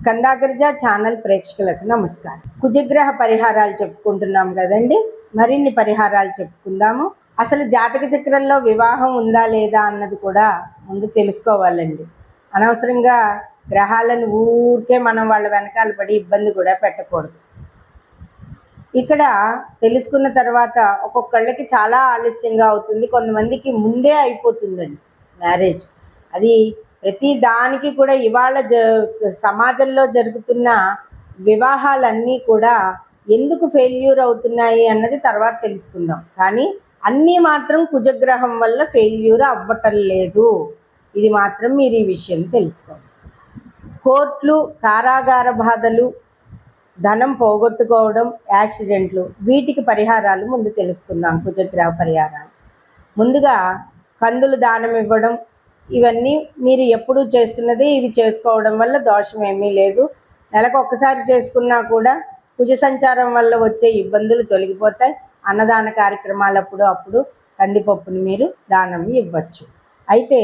స్కందాగ్రజ channel ప్రేక్షకులకు నమస్కారం. కుజగ్రహ పరిహారాలు చెప్పుకుంటున్నాం కదండి. మరిన్ని పరిహారాలు చెప్పుకుందాము. అసలు జాతక చక్రంలో వివాహం ఉందా లేదా అన్నది కూడా ముందు తెలుసుకోవాలండి. అనవసరంగా గ్రహాలను ఊరికే మనం వాళ్ళ వెనకాల పడి ఇబ్బంది కూడా పెట్టకూడదు. ఇక్కడ తెలుసుకున్న తర్వాత ఒక్కొక్కళ్ళకి చాలా ఆలస్యంగా అవుతుంది, కొంతమందికి ముందే అయిపోతుందండి మ్యారేజ్. అది ప్రతి దానికి కూడా ఇవాళ సమాజంలో జరుగుతున్న వివాహాలన్నీ కూడా ఎందుకు ఫెయిల్యూర్ అవుతున్నాయి అన్నది తర్వాత తెలుసుకుందాం. కానీ అన్నీ మాత్రం కుజగ్రహం వల్ల ఫెయిల్యూర్ అవ్వటం లేదు. ఇది మాత్రం మీరు ఈ విషయం తెలుసుకోండి. కోర్టులు, కారాగార బాధలు, ధనం పోగొట్టుకోవడం, యాక్సిడెంట్లు, వీటికి పరిహారాలు ముందు తెలుసుకుందాం. కుజగ్రహ పరిహారాలు ముందుగా కందులు దానం ఇవ్వడం, ఇవన్నీ మీరు ఎప్పుడూ చేస్తున్నది. ఇవి చేసుకోవడం వల్ల దోషం ఏమీ లేదు. నెలకు ఒక్కసారి చేసుకున్నా కూడా కుజ సంచారం వల్ల వచ్చే ఇబ్బందులు తొలగిపోతాయి. అన్నదాన కార్యక్రమాలప్పుడు అప్పుడు కందిపప్పుని మీరు దానం ఇవ్వచ్చు. అయితే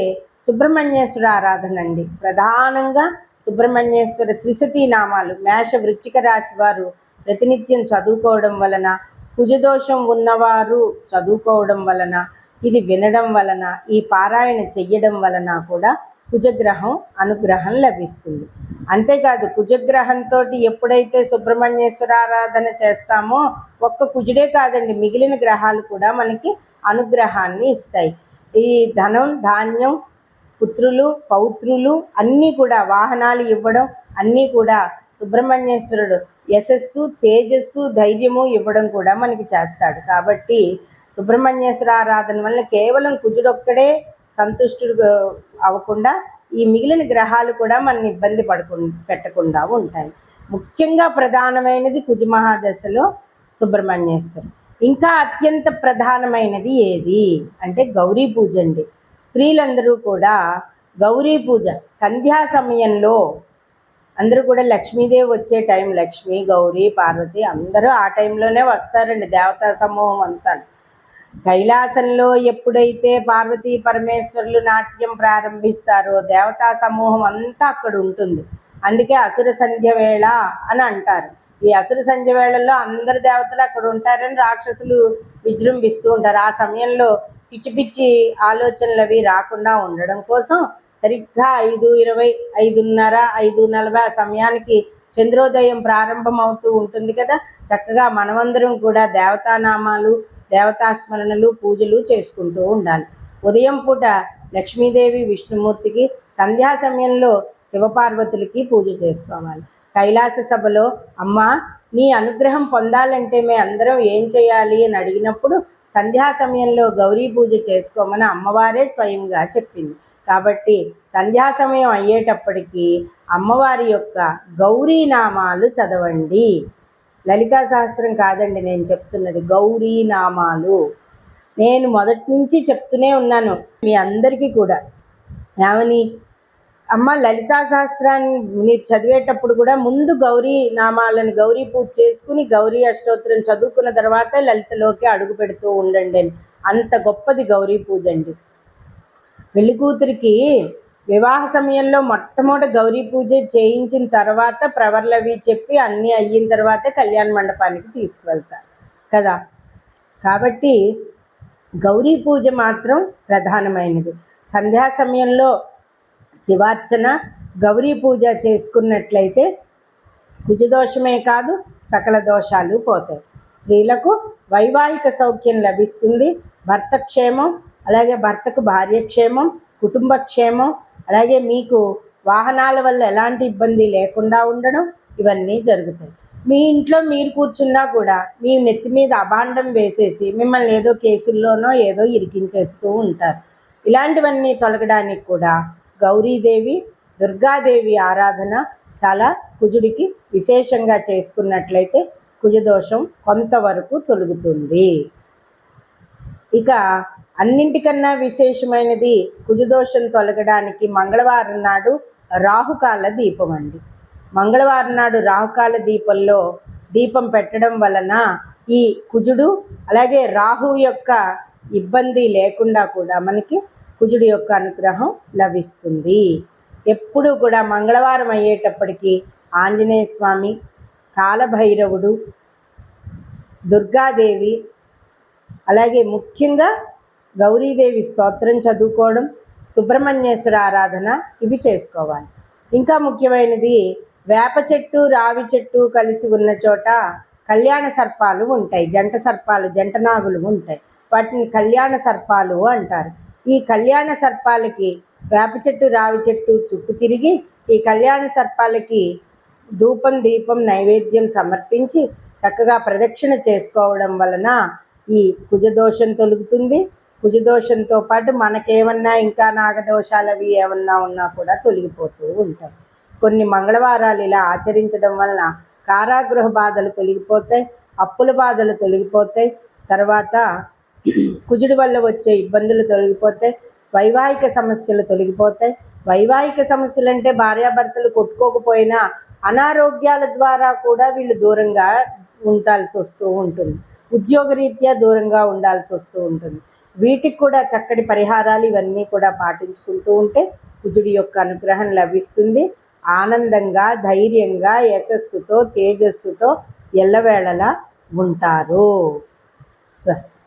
సుబ్రహ్మణ్యేశ్వర ఆరాధన అండి. ప్రధానంగా సుబ్రహ్మణ్యేశ్వర త్రిశతీ నామాలు మేష వృశ్చిక రాశి వారు ప్రతినిత్యం చదువుకోవడం వలన, కుజదోషం ఉన్నవారు చదువుకోవడం వలన, ఇది వినడం వలన, ఈ పారాయణ చెయ్యడం వలన కూడా కుజగ్రహం అనుగ్రహం లభిస్తుంది. అంతేకాదు కుజగ్రహంతో ఎప్పుడైతే సుబ్రహ్మణ్యేశ్వర ఆరాధన చేస్తామో ఒక్క కుజుడే కాదండి, మిగిలిన గ్రహాలు కూడా మనకి అనుగ్రహాన్ని ఇస్తాయి. ఈ ధనం, ధాన్యం, పుత్రులు, పౌత్రులు అన్నీ కూడా, వాహనాలు ఇవ్వడం అన్నీ కూడా సుబ్రహ్మణ్యేశ్వరుడు యశస్సు, తేజస్సు, ధైర్యము ఇవ్వడం కూడా మనకి చేస్తాడు. కాబట్టి సుబ్రహ్మణ్యేశ్వర ఆరాధన వల్ల కేవలం కుజుడొక్కడే సంతుష్టుడు అవ్వకుండా ఈ మిగిలిన గ్రహాలు కూడా మన ఇబ్బంది పెట్టకుండా ఉంటాయి. ముఖ్యంగా ప్రధానమైనది కుజమహాదశలో సుబ్రహ్మణ్యేశ్వరు. ఇంకా అత్యంత ప్రధానమైనది ఏది అంటే గౌరీ పూజ అండి. స్త్రీలందరూ కూడా గౌరీ పూజ సంధ్యా సమయంలో, అందరూ కూడా లక్ష్మీదేవి వచ్చే టైం, లక్ష్మి, గౌరీ, పార్వతి అందరూ ఆ టైంలోనే వస్తారండి. దేవతా సమూహం అంతా కైలాసంలో ఎప్పుడైతే పార్వతీ పరమేశ్వరులు నాట్యం ప్రారంభిస్తారో దేవతా సమూహం అంతా అక్కడ ఉంటుంది. అందుకే అసుర సంధ్య వేళ అని అంటారు. ఈ అసుర సంధ్య వేళల్లో అందరు దేవతలు అక్కడ ఉంటారని రాక్షసులు విజృంభిస్తూ ఉంటారు. ఆ సమయంలో పిచ్చి పిచ్చి ఆలోచనలు అవి రాకుండా ఉండడం కోసం సరిగ్గా 5:20, 5:30, 5:40 ఆ సమయానికి చంద్రోదయం ప్రారంభమవుతూ ఉంటుంది కదా. చక్కగా మనమందరం కూడా దేవతానామాలు, దేవతాస్మరణలు, పూజలు చేసుకుంటూ ఉండాలి. ఉదయం పూట లక్ష్మీదేవి, విష్ణుమూర్తికి, సంధ్యా సమయంలో శివపార్వతులకి పూజ చేసుకోవాలి. కైలాస సభలో అమ్మ నీ అనుగ్రహం పొందాలంటే మేము అందరం ఏం చేయాలి అని అడిగినప్పుడు సంధ్యా సమయంలో గౌరీ పూజ చేసుకోమని అమ్మవారే స్వయంగా చెప్పింది. కాబట్టి సంధ్యా సమయం అయ్యేటప్పటికీ అమ్మవారి యొక్క గౌరీ నామాలు చదవండి. లలితా సహస్రం కాదండి నేను చెప్తున్నది, గౌరీ నామాలు. నేను మొదటి నుంచి చెప్తూనే ఉన్నాను మీ అందరికీ కూడా. ఏమని అమ్మ లలితా సహస్రాన్ని మీరు చదివేటప్పుడు కూడా ముందు గౌరీ నామాలను, గౌరీ పూజ చేసుకుని గౌరీ అష్టోత్తరం చదువుకున్న తర్వాత లలితలోకి అడుగు పెడుతూ ఉండండి అని. అంత గొప్పది గౌరీ పూజ అండి. పెళ్లి కూతురికి వివాహ సమయంలో మొట్టమొదటి గౌరీ పూజ చేయించిన తర్వాత ప్రవర్లవి చెప్పి అన్నీ అయిన తర్వాత కళ్యాణ మండపానికి తీసుకువెళ్తారు కదా. కాబట్టి గౌరీ పూజ మాత్రం ప్రధానమైనది. సంధ్యా సమయంలో శివార్చన, గౌరీ పూజ చేసుకున్నట్లయితే కుజదోషమే కాదు సకల దోషాలు పోతాయి. స్త్రీలకు వైవాహిక సౌఖ్యం లభిస్తుంది, భర్త క్షేమం, అలాగే భర్తకు భార్య క్షేమం, కుటుంబ క్షేమం, అలాగే మీకు వాహనాల వల్ల ఎలాంటి ఇబ్బంది లేకుండా ఉండడం, ఇవన్నీ జరుగుతాయి. మీ ఇంట్లో మీరు కూర్చున్నా కూడా మీ నెత్తి మీద అభాండం వేసేసి మిమ్మల్ని ఏదో కేసుల్లోనో ఏదో ఇరికించేస్తూ ఉంటారు. ఇలాంటివన్నీ తొలగడానికి కూడా గౌరీదేవి, దుర్గాదేవి ఆరాధన చాలా కుజుడికి విశేషంగా చేసుకున్నట్లయితే కుజదోషం కొంతవరకు తొలగుతుంది. ఇక అన్నింటికన్నా విశేషమైనది కుజదోషం తొలగడానికి మంగళవారం నాడు రాహుకాల దీపం అండి. మంగళవారం నాడు రాహుకాల దీపంలో దీపం పెట్టడం వలన ఈ కుజుడు అలాగే రాహు యొక్క ఇబ్బంది లేకుండా కూడా మనకి కుజుడి యొక్క అనుగ్రహం లభిస్తుంది. ఎప్పుడు కూడా మంగళవారం అయ్యేటప్పటికీ ఆంజనేయ స్వామి, కాలభైరవుడు, దుర్గాదేవి, అలాగే ముఖ్యంగా గౌరీదేవి స్తోత్రం చదువుకోవడం, సుబ్రహ్మణ్యేశ్వర ఆరాధన ఇవి చేసుకోవాలి. ఇంకా ముఖ్యమైనది వేప చెట్టు రావి చెట్టు కలిసి ఉన్న చోట కళ్యాణ సర్పాలు ఉంటాయి, జంట సర్పాలు, జంట నాగులు ఉంటాయి. వాటిని కళ్యాణ సర్పాలు అంటారు. ఈ కళ్యాణ సర్పాలకి వేప చెట్టు రావి చెట్టు చుట్టూ తిరిగి ఈ కళ్యాణ సర్పాలకి ధూపం దీపం నైవేద్యం సమర్పించి చక్కగా ప్రదక్షిణ చేసుకోవడం వలన ఈ కుజదోషం తొలుగుతుంది. కుజదోషంతో పాటు మనకేమన్నా ఇంకా నాగదోషాలు అవి ఏమన్నా ఉన్నా కూడా తొలగిపోతూ ఉంటాయి. కొన్ని మంగళవారాలు ఇలా ఆచరించడం వలన కారాగృహ బాధలు తొలగిపోతాయి, అప్పుల బాధలు తొలగిపోతాయి, తర్వాత కుజుడి వల్ల వచ్చే ఇబ్బందులు తొలగిపోతాయి, వైవాహిక సమస్యలు తొలగిపోతాయి. వైవాహిక సమస్యలు అంటే భార్యాభర్తలు కొట్టుకోకపోయినా అనారోగ్యాల ద్వారా కూడా వీళ్ళు దూరంగా ఉండాల్సి వస్తూ ఉంటుంది, ఉద్యోగరీత్యా దూరంగా ఉండాల్సి వస్తూ ఉంటుంది. వీటికి కూడా చక్కటి పరిహారాలు ఇవన్నీ కూడా పాటించుకుంటూ ఉంటే కుజుడి యొక్క అనుగ్రహం లభిస్తుంది. ఆనందంగా, ధైర్యంగా, యశస్సుతో, తేజస్సుతో ఎల్లవేళలా ఉంటారు. స్వస్తి.